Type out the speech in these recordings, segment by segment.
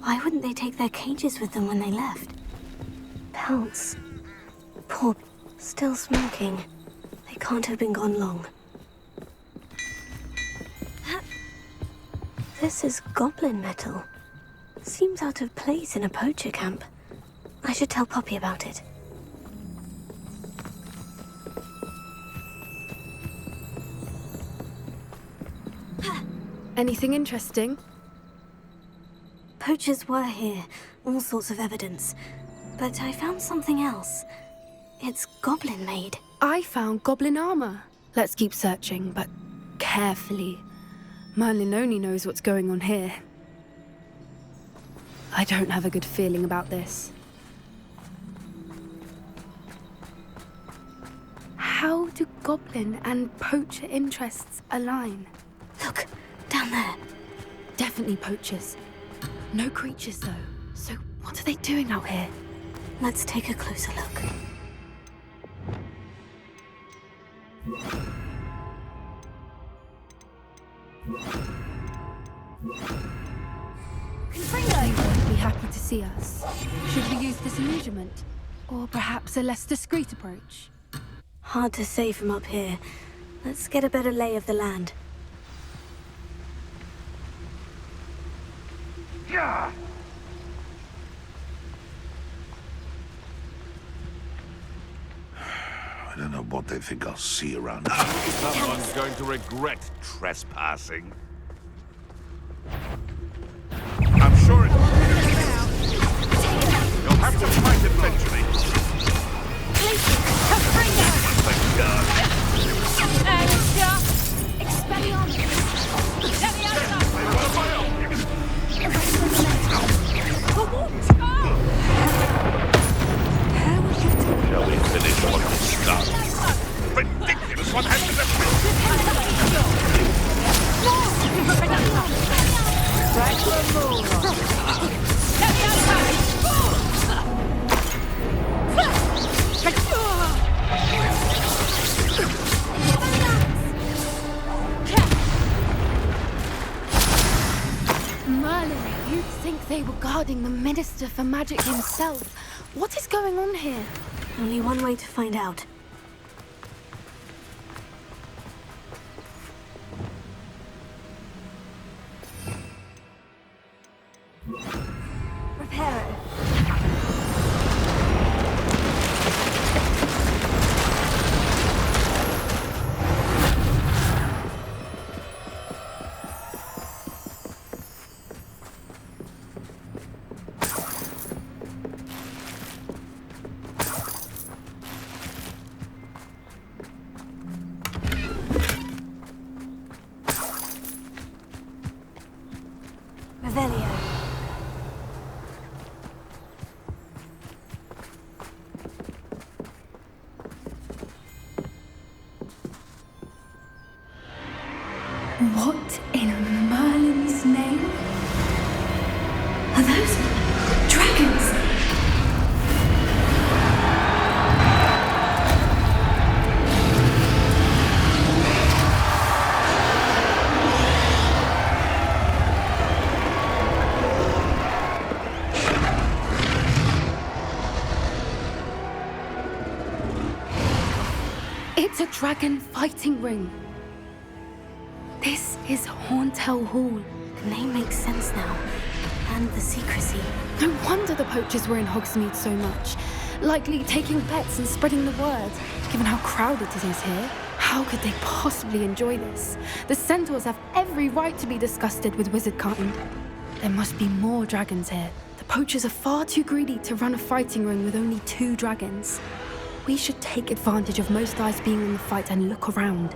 Why wouldn't they take their cages with them when they left? Pelts. Poor, still smoking. They can't have been gone long. This is goblin metal. Seems out of place in a poacher camp. I should tell Poppy about it. Anything interesting? Poachers were here, all sorts of evidence. But I found something else. It's goblin-made. I found goblin armor. Let's keep searching, but carefully. Merlin only knows what's going on here. I don't have a good feeling about this. How do goblin and poacher interests align? Look, down there. Definitely poachers. No creatures, though. So what are they doing out here? Let's take a closer look. They won't be happy to see us. Should we use disillusionment? Or perhaps a less discreet approach? Hard to say from up here. Let's get a better lay of the land. Yeah. I don't know what they think I'll see around here. Someone's going to regret trespassing. I'm sure you'll have to fight eventually. Shall we finish what we started? Ridiculous! What happened to Merlin, you'd think they were guarding the Minister for Magic himself. What is going on here? Only one way to find out. Reparo. Revelio. What in Merlin's name? Are those dragons? It's a dragon fighting ring. This is Horntail Hall. The name makes sense now. And the secrecy. No wonder the poachers were in Hogsmeade so much. Likely taking bets and spreading the word. Given how crowded it is here, how could they possibly enjoy this? The centaurs have every right to be disgusted with wizard kind. There must be more dragons here. The poachers are far too greedy to run a fighting ring with only 2 dragons. We should take advantage of most eyes being in the fight and look around.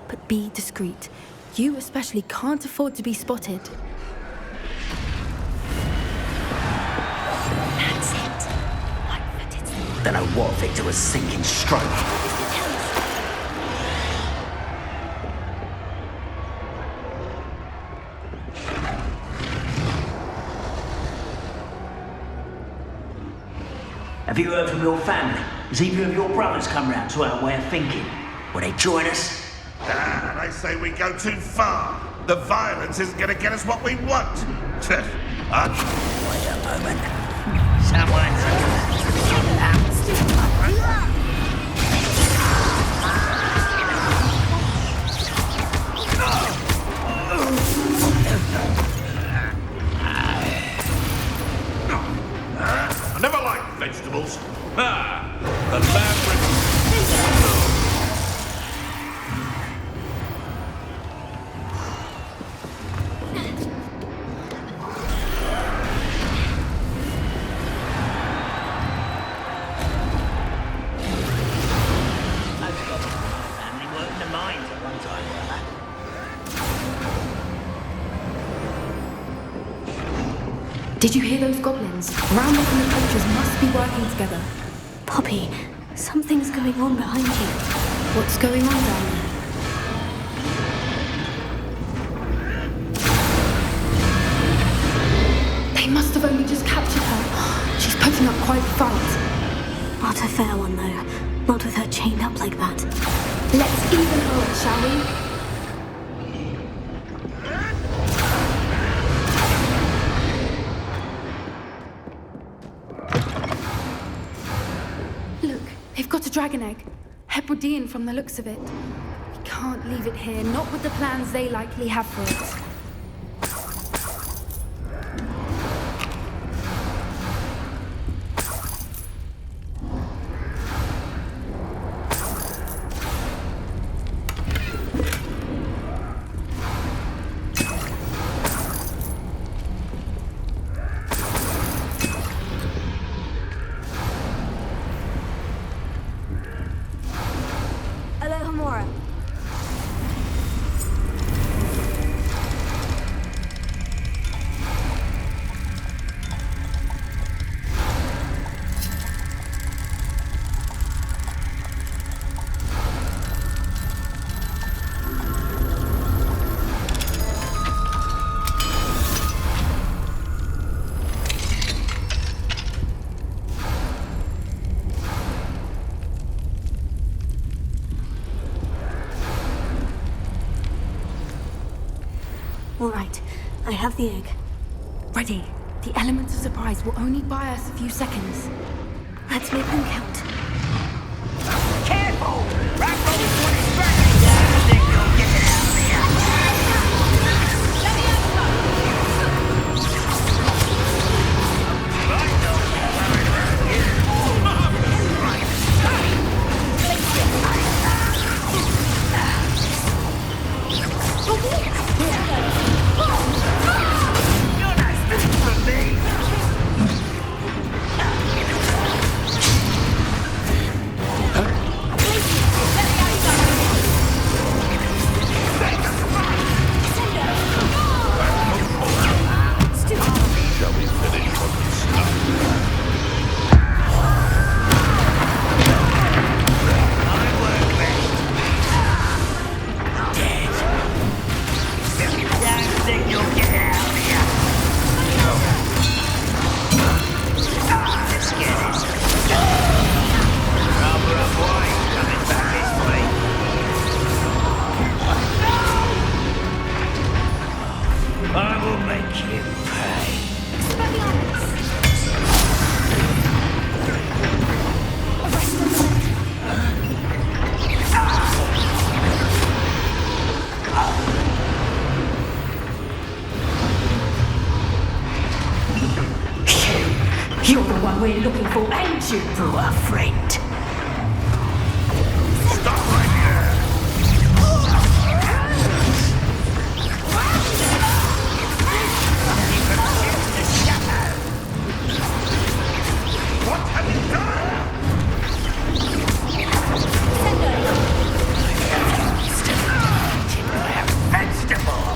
But be discreet. You especially can't afford to be spotted. That's it. Don't know what Victor was thinking stroke. Have you heard from your family? Has either of your brothers come round to our way of thinking? Will they join us? I say we go too far. The violence isn't going to get us what we want. Wait a moment. Someone's... I never liked vegetables. The labyrinth. Family worked in the mines at one time or other. Did you hear those goblins? Rounding and the poachers must be working together. Poppy, something's going on behind you. What's going on down there? They must have only just captured her. She's putting up quite a fight. Not a fair one, though. Not with her chained up like that. Let's even her up, shall we? Look, they've got a dragon egg. Hebridean from the looks of it. We can't leave it here, not with the plans they likely have for it. Alohomora. All right, I have the egg. Ready. The element of surprise will only buy us a few seconds. Let's make them count. Careful! Rackroll's one is burning! I think you'll get it out of here. You're not speaking for me! Shall we finish what we started? Don't think you'll get it out of here. Let's get this. Rubber and wine coming back this way. I will make you pay. You're the one we're looking for, ain't you, poor friend? Stop right here! What have you done? Vegetable!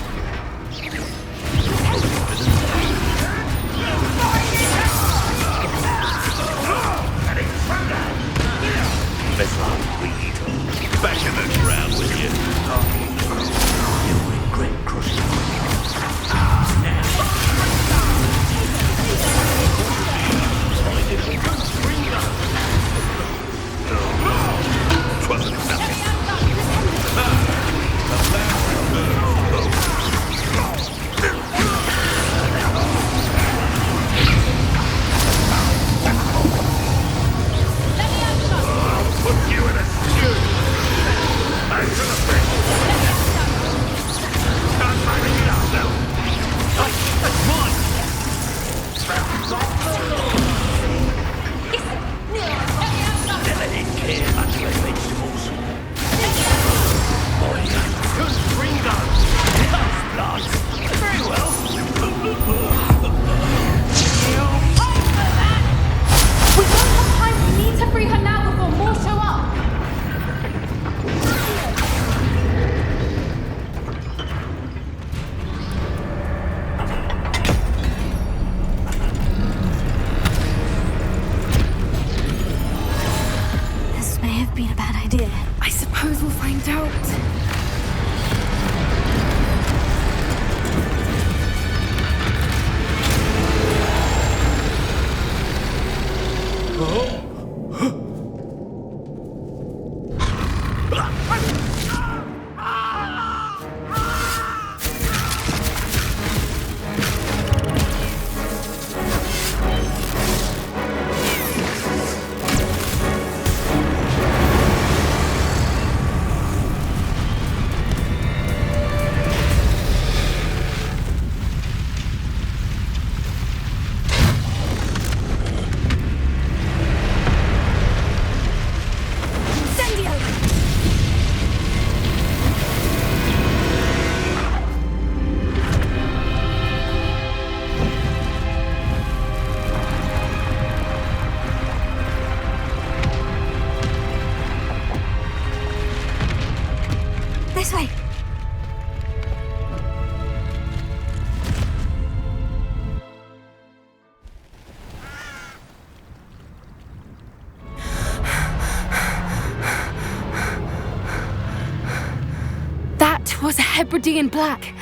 It was a Hebridean black.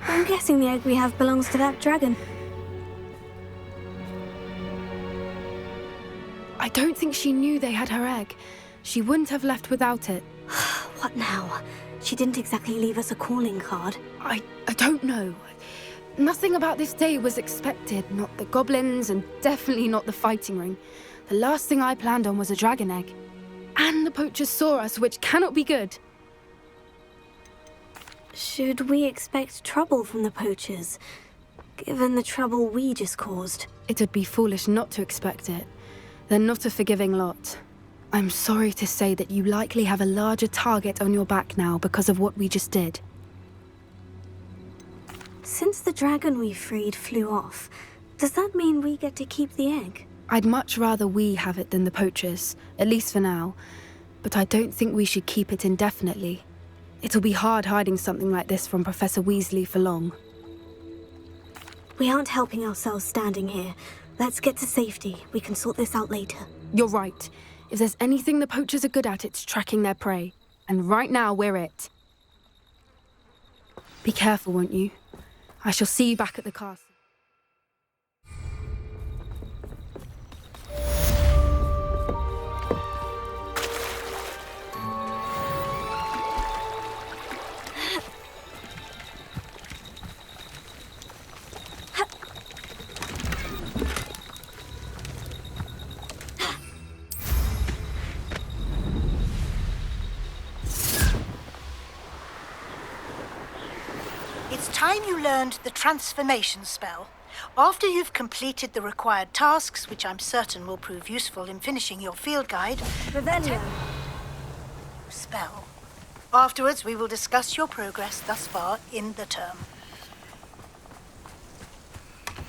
I'm guessing the egg we have belongs to that dragon. I don't think she knew they had her egg. She wouldn't have left without it. What now? She didn't exactly leave us a calling card. I don't know. Nothing about this day was expected. Not the goblins, and definitely not the fighting ring. The last thing I planned on was a dragon egg. And the poachers saw us, which cannot be good. Should we expect trouble from the poachers, given the trouble we just caused? It would be foolish not to expect it. They're not a forgiving lot. I'm sorry to say that you likely have a larger target on your back now because of what we just did. Since the dragon we freed flew off, does that mean we get to keep the egg? I'd much rather we have it than the poachers, at least for now. But I don't think we should keep it indefinitely. It'll be hard hiding something like this from Professor Weasley for long. We aren't helping ourselves standing here. Let's get to safety. We can sort this out later. You're right. If there's anything the poachers are good at, it's tracking their prey. And right now, we're it. Be careful, won't you? I shall see you back at the castle. It's time you learned the transformation spell. After you've completed the required tasks, which I'm certain will prove useful in finishing your field guide, Revelio. spell. Afterwards, we will discuss your progress thus far in the term.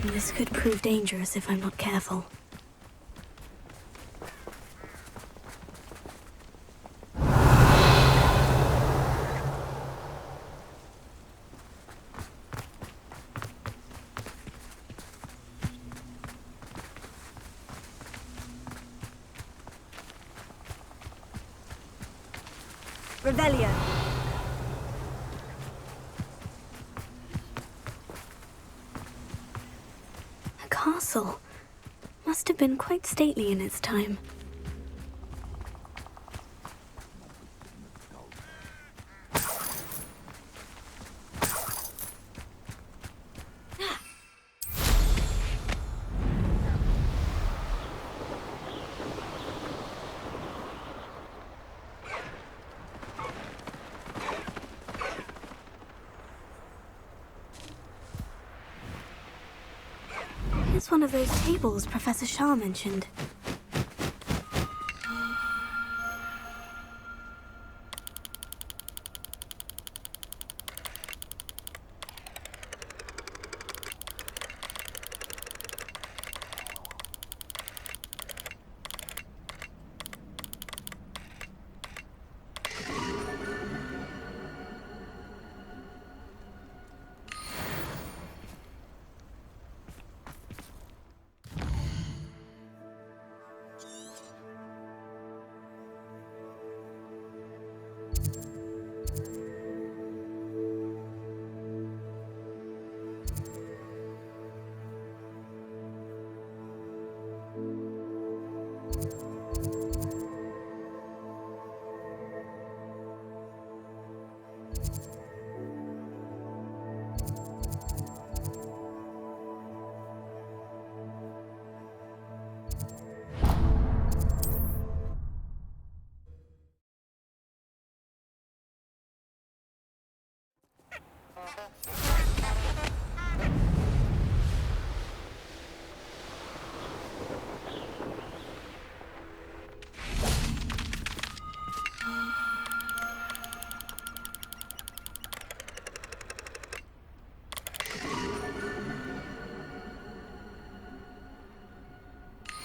This could prove dangerous if I'm not careful. Revelio. A castle. Must have been quite stately in its time. Here's one of those tables Professor Shah mentioned.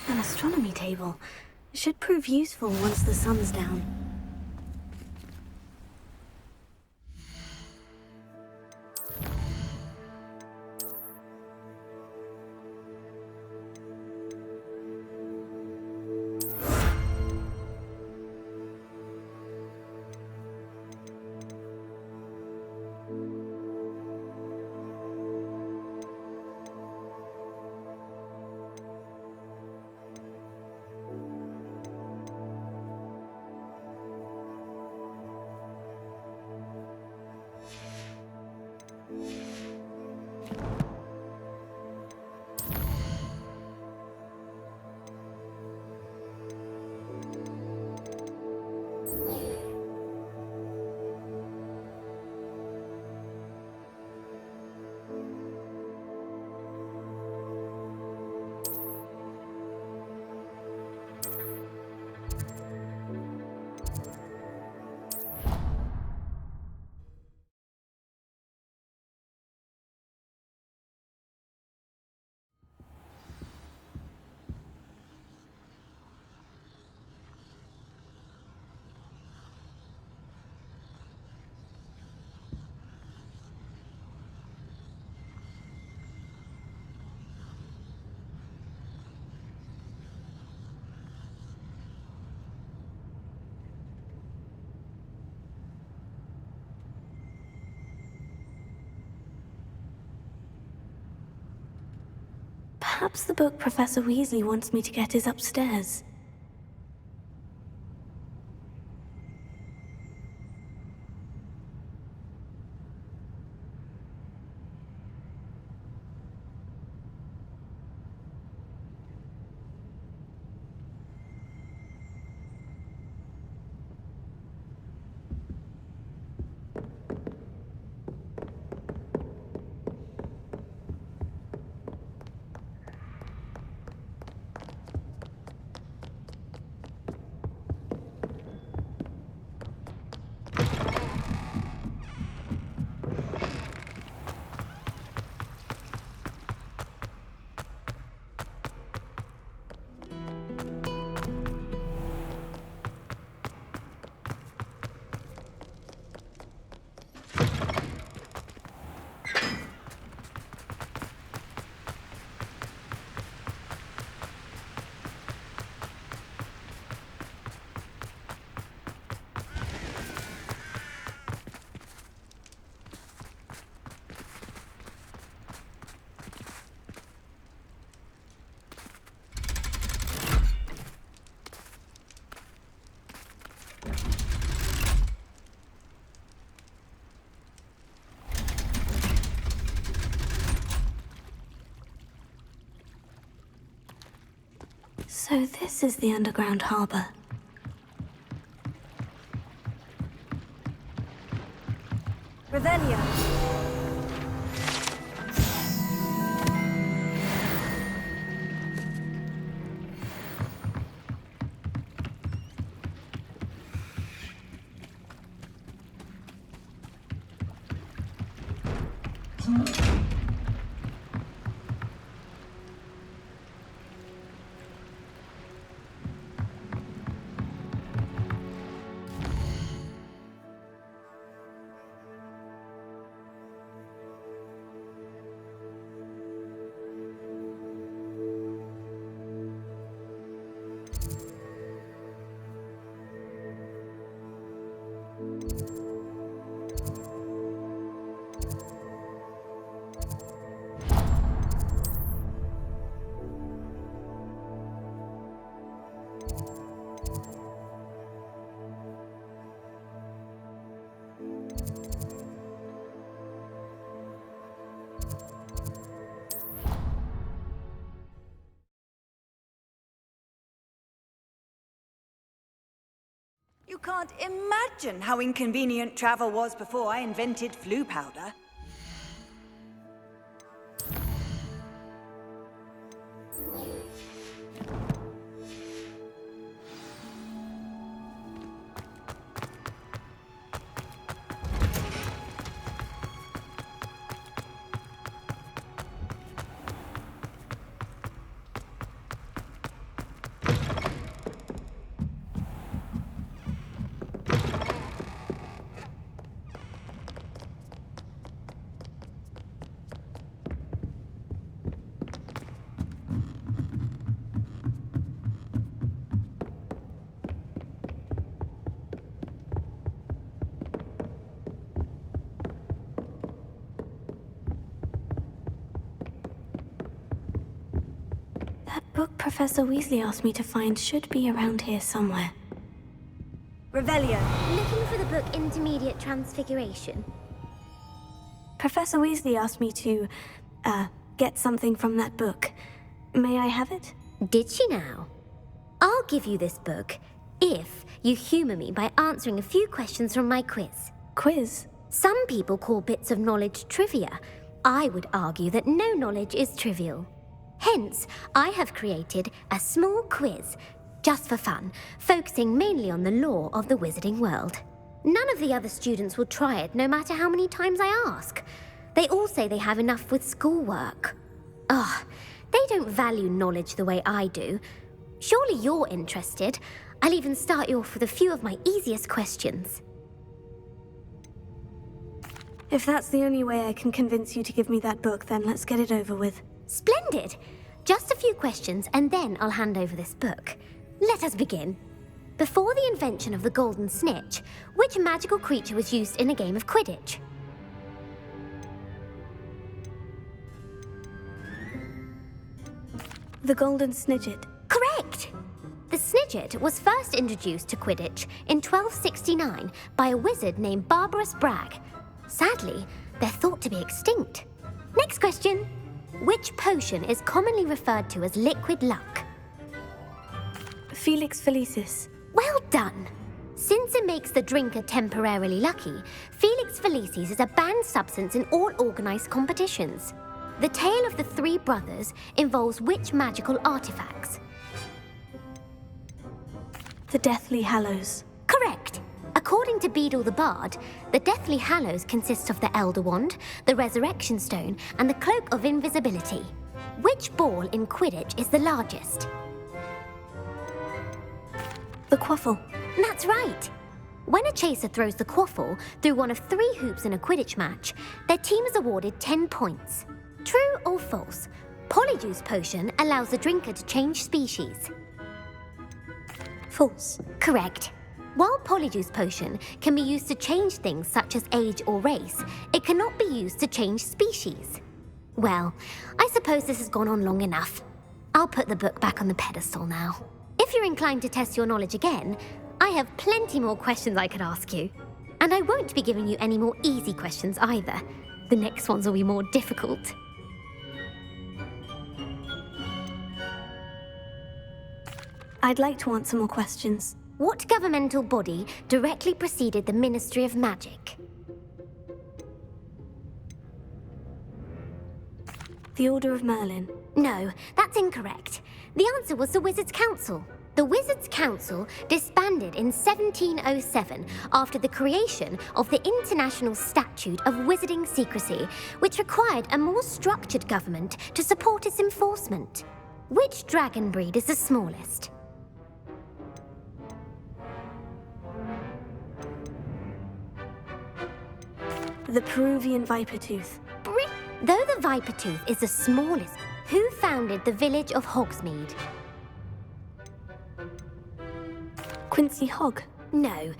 An astronomy table. It should prove useful once the sun's down. Perhaps the book Professor Weasley wants me to get is upstairs. So this is the underground harbor. Revelio. You can't imagine how inconvenient travel was before I invented flu powder. That book Professor Weasley asked me to find should be around here somewhere. Revelio. Looking for the book Intermediate Transfiguration. Professor Weasley asked me to, get something from that book. May I have it? Did she now? I'll give you this book if you humour me by answering a few questions from my quiz. Quiz? Some people call bits of knowledge trivia. I would argue that no knowledge is trivial. Hence, I have created a small quiz, just for fun, focusing mainly on the lore of the wizarding world. None of the other students will try it, no matter how many times I ask. They all say they have enough with schoolwork. Ugh, they don't value knowledge the way I do. Surely you're interested. I'll even start you off with a few of my easiest questions. If that's the only way I can convince you to give me that book, then let's get it over with. Splendid! Just a few questions, and then I'll hand over this book. Let us begin. Before the invention of the golden snitch, which magical creature was used in a game of Quidditch? The golden snidget. Correct! The snidget was first introduced to Quidditch in 1269 by a wizard named Barbarous Bragg. Sadly, they're thought to be extinct. Next question. Which potion is commonly referred to as liquid luck? Felix Felicis. Well done! Since it makes the drinker temporarily lucky, Felix Felicis is a banned substance in all organised competitions. The tale of the three brothers involves which magical artifacts? The Deathly Hallows. Correct! According to Beedle the Bard, the Deathly Hallows consists of the Elder Wand, the Resurrection Stone, and the Cloak of Invisibility. Which ball in Quidditch is the largest? The Quaffle. That's right! When a chaser throws the quaffle through one of 3 hoops in a Quidditch match, their team is awarded 10 points. True or false? Polyjuice Potion allows the drinker to change species. False. Correct. While Polyjuice Potion can be used to change things such as age or race, it cannot be used to change species. Well, I suppose this has gone on long enough. I'll put the book back on the pedestal now. If you're inclined to test your knowledge again, I have plenty more questions I could ask you. And I won't be giving you any more easy questions either. The next ones will be more difficult. I'd like to answer more questions. What governmental body directly preceded the Ministry of Magic? The Order of Merlin. No, that's incorrect. The answer was the Wizards' Council. The Wizards' Council disbanded in 1707 after the creation of the International Statute of Wizarding Secrecy, which required a more structured government to support its enforcement. Which dragon breed is the smallest? The Peruvian Viper Tooth. Though the Viper Tooth is the smallest, who founded the village of Hogsmeade? Quincy Hogg. No,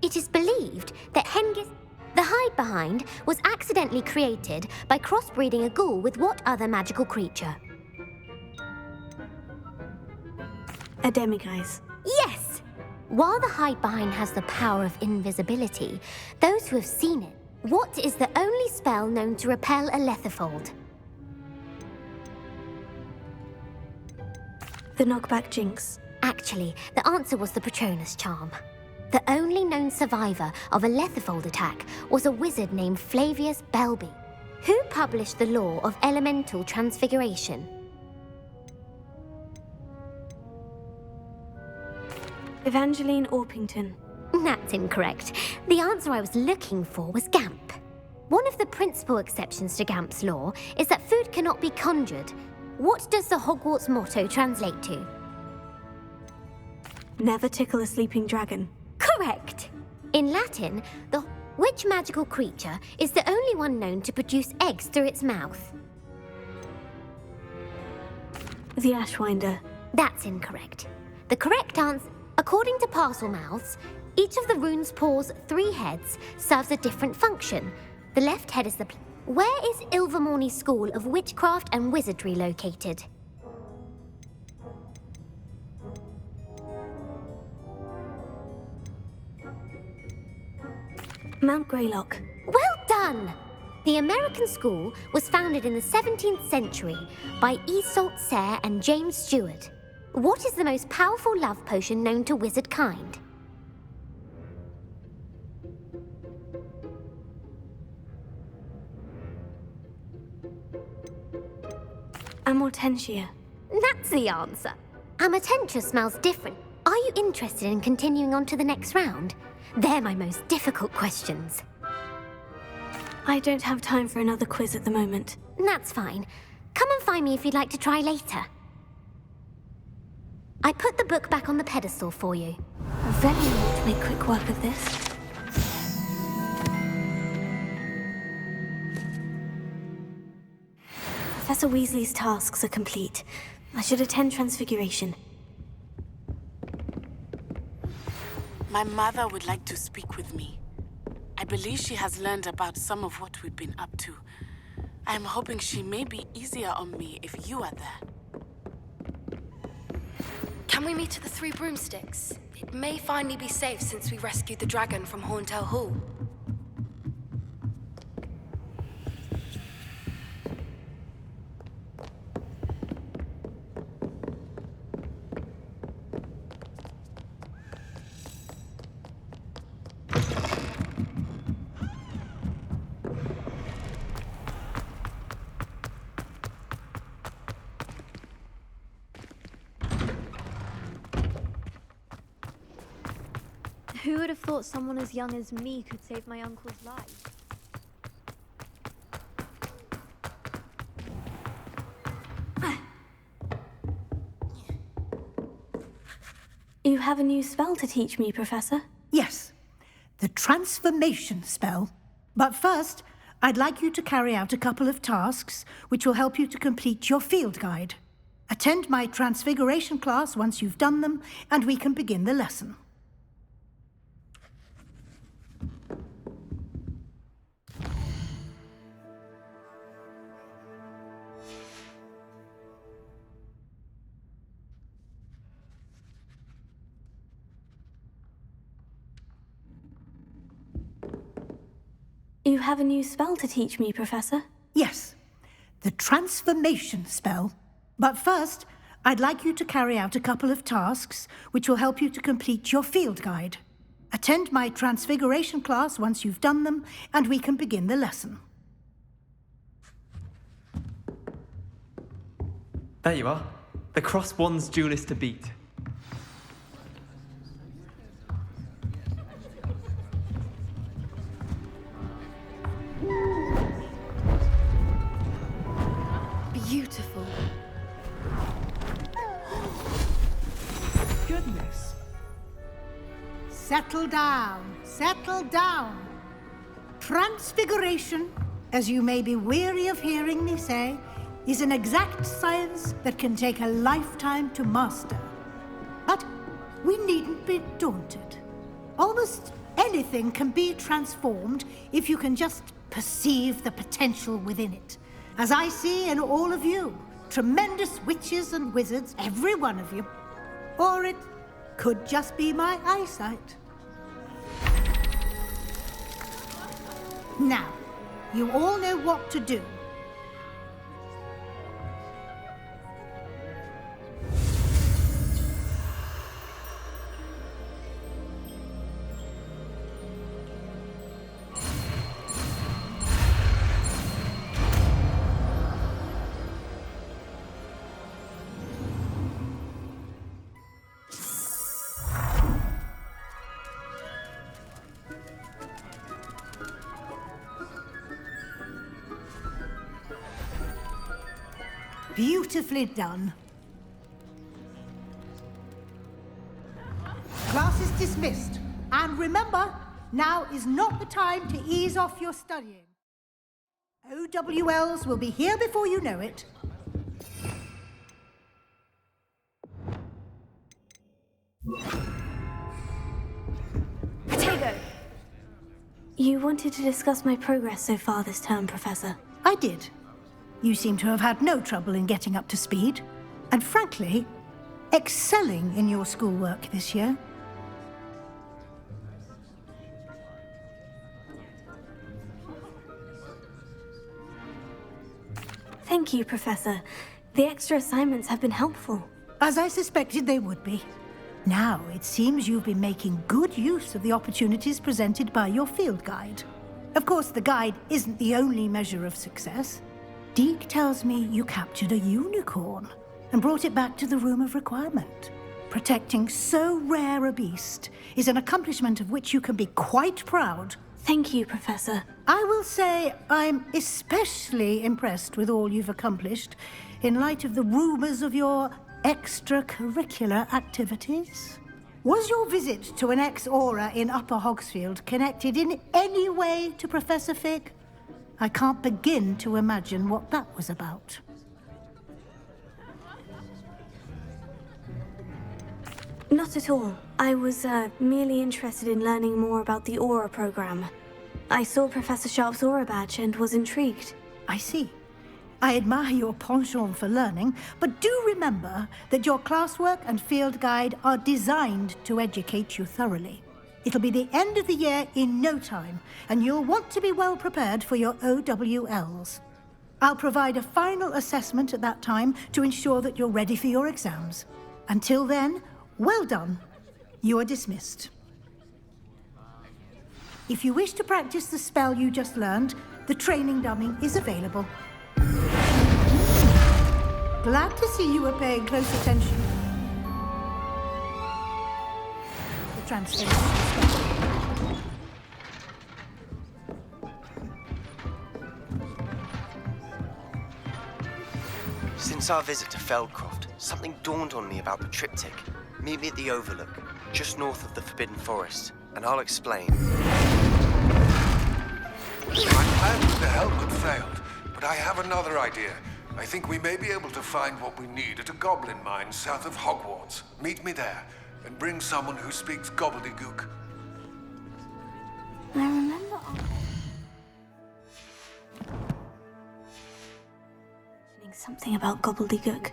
it is believed that Hengist, the Hide Behind, was accidentally created by crossbreeding a ghoul with what other magical creature? A Demiguise. Yes! While the Hide Behind has the power of invisibility, those who have seen it, what is the only spell known to repel a Lethifold? The Knockback Jinx. Actually, the answer was the Patronus Charm. The only known survivor of a Lethifold attack was a wizard named Flavius Belby, who published the law of elemental transfiguration. Evangeline Orpington. That's incorrect. The answer I was looking for was Gamp. One of the principal exceptions to Gamp's law is that food cannot be conjured. What does the Hogwarts motto translate to? Never tickle a sleeping dragon. Correct! In Latin, which magical creature is the only one known to produce eggs through its mouth? The Ashwinder. That's incorrect. The correct answer, according to Parselmouths, each of the rune's paws' 3 heads serves a different function. The left head is the... Where is Ilvermorny School of Witchcraft and Wizardry located? Mount Greylock. Well done! The American school was founded in the 17th century by Isolde Sayre and James Stewart. What is the most powerful love potion known to wizard kind? Amortentia. That's the answer. Amortentia smells different. Are you interested in continuing on to the next round? They're my most difficult questions. I don't have time for another quiz at the moment. That's fine. Come and find me if you'd like to try later. I put the book back on the pedestal for you. Very well to make quick work of this. Professor Weasley's tasks are complete. I should attend Transfiguration. My mother would like to speak with me. I believe she has learned about some of what we've been up to. I am hoping she may be easier on me if you are there. Can we meet at the Three Broomsticks? It may finally be safe since we rescued the dragon from Horntail Hall. Who would have thought someone as young as me could save my uncle's life? You have a new spell to teach me, Professor? Yes, the transformation spell. But first, I'd like you to carry out a couple of tasks which will help you to complete your field guide. Attend my transfiguration class once you've done them, and we can begin the lesson. You have a new spell to teach me, Professor? Yes, the transformation spell. But first, I'd like you to carry out a couple of tasks which will help you to complete your field guide. Attend my transfiguration class once you've done them, and we can begin the lesson. There you are. The Cross Wands duelist to beat. Beautiful. Goodness. Settle down, settle down. Transfiguration, as you may be weary of hearing me say, is an exact science that can take a lifetime to master. But we needn't be daunted. Almost anything can be transformed if you can just perceive the potential within it. As I see in all of you, tremendous witches and wizards, every one of you. Or it could just be my eyesight. Now, you all know what to do. Beautifully done. Class is dismissed. And remember, now is not the time to ease off your studying. OWLs will be here before you know it. Potato! You wanted to discuss my progress so far this term, Professor. I did. You seem to have had no trouble in getting up to speed, and frankly, excelling in your schoolwork this year. Thank you, Professor. The extra assignments have been helpful. As I suspected they would be. Now, it seems you've been making good use of the opportunities presented by your field guide. Of course, the guide isn't the only measure of success. Deke tells me you captured a unicorn and brought it back to the Room of Requirement. Protecting so rare a beast is an accomplishment of which you can be quite proud. Thank you, Professor. I will say I'm especially impressed with all you've accomplished in light of the rumors of your extracurricular activities. Was your visit to an ex-aura in Upper Hogsfield connected in any way to Professor Fig? I can't begin to imagine what that was about. Not at all. I was merely interested in learning more about the Aura program. I saw Professor Sharp's Aura badge and was intrigued. I see. I admire your penchant for learning, but do remember that your classwork and field guide are designed to educate you thoroughly. It'll be the end of the year in no time, and you'll want to be well prepared for your OWLs. I'll provide a final assessment at that time to ensure that you're ready for your exams. Until then, well done. You are dismissed. If you wish to practice the spell you just learned, the training dummy is available. Glad to see you are paying close attention. The translation is special. Since our visit to Feldcroft, something dawned on me about the triptych. Meet me at the Overlook, just north of the Forbidden Forest, and I'll explain. My plan with the helmet failed, but I have another idea. I think we may be able to find what we need at a goblin mine south of Hogwarts. Meet me there, and bring someone who speaks gobbledygook. I remember something about gobbledygook.